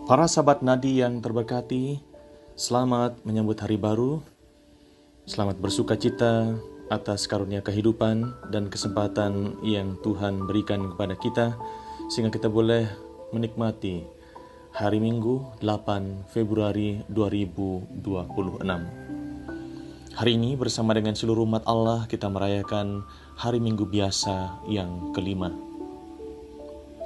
Para sahabat nadi yang terberkati, selamat menyambut hari baru. Selamat bersuka cita atas karunia kehidupan dan kesempatan yang Tuhan berikan kepada kita, sehingga kita boleh menikmati hari Minggu 8 Februari 2026. Hari ini bersama dengan seluruh umat Allah kita merayakan hari Minggu biasa yang kelima.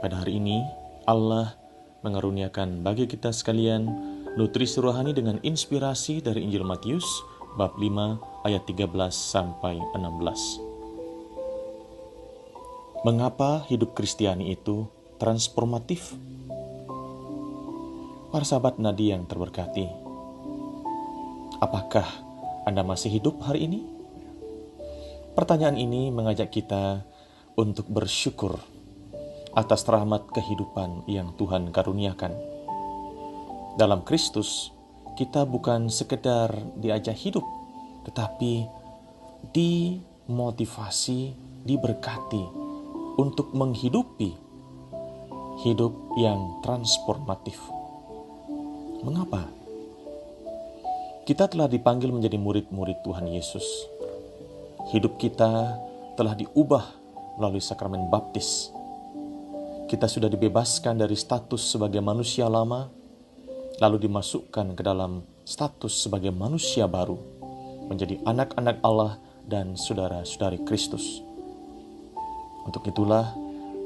Pada hari ini Allah mengaruniakan bagi kita sekalian nutrisi rohani dengan inspirasi dari Injil Matius bab 5 ayat 13 sampai 16. Mengapa hidup Kristiani itu transformatif? Para sahabat nadi yang terberkati, apakah Anda masih hidup hari ini? Pertanyaan ini mengajak kita untuk bersyukur atas rahmat kehidupan yang Tuhan karuniakan. Dalam Kristus, kita bukan sekedar diajak hidup, tetapi dimotivasi, diberkati untuk menghidupi hidup yang transformatif. Mengapa? Kita telah dipanggil menjadi murid-murid Tuhan Yesus. Hidup kita telah diubah melalui sakramen baptis. Kita sudah dibebaskan dari status sebagai manusia lama, lalu dimasukkan ke dalam status sebagai manusia baru, menjadi anak-anak Allah dan saudara-saudari Kristus. Untuk itulah,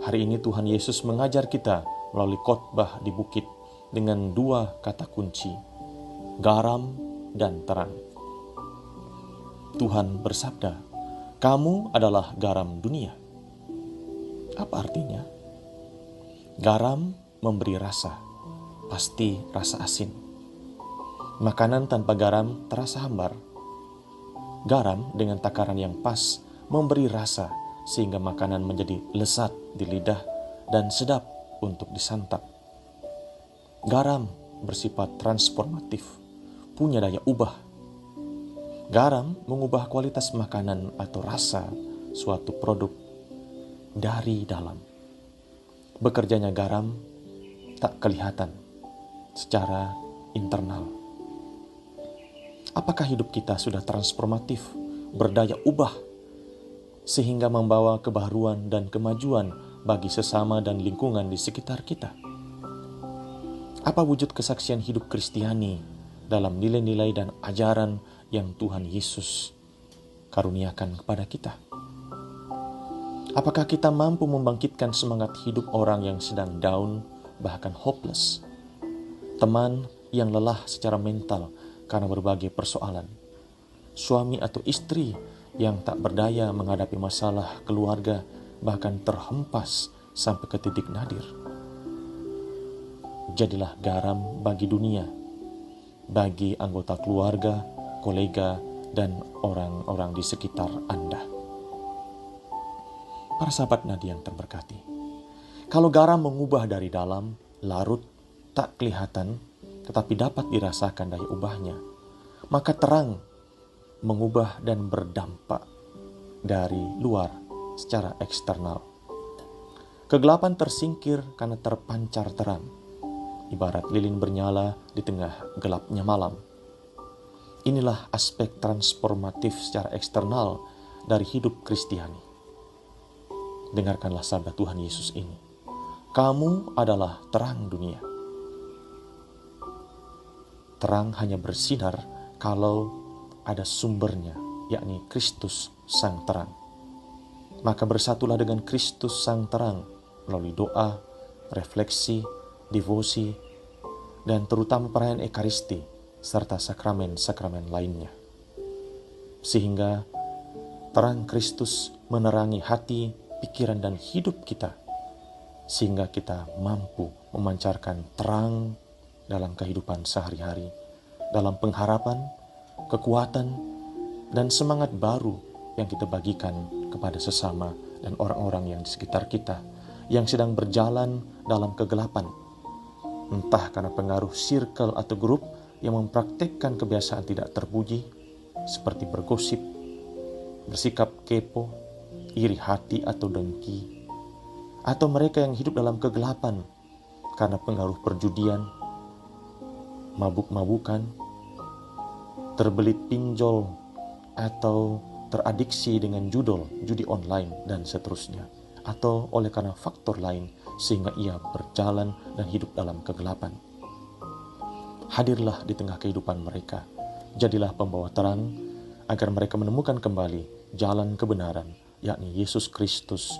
hari ini Tuhan Yesus mengajar kita melalui khotbah di bukit dengan dua kata kunci, garam dan terang. Tuhan bersabda, "Kamu adalah garam dunia." Apa artinya? Garam memberi rasa, pasti rasa asin. Makanan tanpa garam terasa hambar. Garam dengan takaran yang pas memberi rasa sehingga makanan menjadi lezat di lidah dan sedap untuk disantap. Garam bersifat transformatif, punya daya ubah. Garam mengubah kualitas makanan atau rasa suatu produk dari dalam. Bekerjanya garam tak kelihatan secara internal. Apakah hidup kita sudah transformatif, berdaya ubah, sehingga membawa kebaharuan dan kemajuan bagi sesama dan lingkungan di sekitar kita? Apa wujud kesaksian hidup Kristiani dalam nilai-nilai dan ajaran yang Tuhan Yesus karuniakan kepada kita? Apakah kita mampu membangkitkan semangat hidup orang yang sedang down, bahkan hopeless? Teman yang lelah secara mental karena berbagai persoalan. Suami atau istri yang tak berdaya menghadapi masalah keluarga, bahkan terhempas sampai ke titik nadir. Jadilah garam bagi dunia, bagi anggota keluarga, kolega, dan orang-orang di sekitar Anda. Para sahabat nadi yang terberkati, kalau garam mengubah dari dalam, larut, tak kelihatan, tetapi dapat dirasakan daya ubahnya, maka terang mengubah dan berdampak dari luar secara eksternal. Kegelapan tersingkir karena terpancar terang, ibarat lilin bernyala di tengah gelapnya malam. Inilah aspek transformatif secara eksternal dari hidup Kristiani. Dengarkanlah sabda Tuhan Yesus ini. Kamu adalah terang dunia. Terang hanya bersinar kalau ada sumbernya, yakni Kristus Sang Terang. Maka bersatulah dengan Kristus Sang Terang melalui doa, refleksi, devosi, dan terutama perayaan Ekaristi serta sakramen-sakramen lainnya. Sehingga terang Kristus menerangi hati, pikiran dan hidup kita, sehingga kita mampu memancarkan terang dalam kehidupan sehari-hari, dalam pengharapan, kekuatan, dan semangat baru yang kita bagikan kepada sesama dan orang-orang yang di sekitar kita, yang sedang berjalan dalam kegelapan, entah karena pengaruh circle atau grup yang mempraktikkan kebiasaan tidak terpuji, seperti bergosip, bersikap kepo, iri hati atau dengki, atau mereka yang hidup dalam kegelapan karena pengaruh perjudian, mabuk-mabukan, terbelit pinjol, atau teradiksi dengan judi online, dan seterusnya. Atau oleh karena faktor lain sehingga ia berjalan dan hidup dalam kegelapan. Hadirlah di tengah kehidupan mereka. Jadilah pembawa terang agar mereka menemukan kembali jalan kebenaran, yakni Yesus Kristus,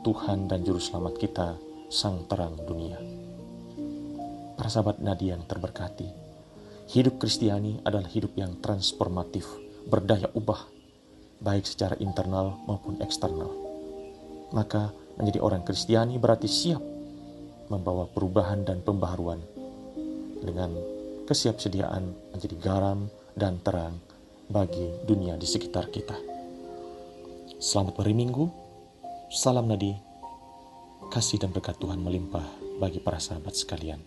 Tuhan dan Juru Selamat kita, Sang Terang Dunia. Para sahabat nadi yang terberkati, hidup Kristiani adalah hidup yang transformatif, berdaya ubah, baik secara internal maupun eksternal. Maka menjadi orang Kristiani berarti siap membawa perubahan dan pembaharuan dengan kesiapsediaan menjadi garam dan terang bagi dunia di sekitar kita. Selamat hari Minggu, salam nadi, kasih dan berkat Tuhan melimpah bagi para sahabat sekalian.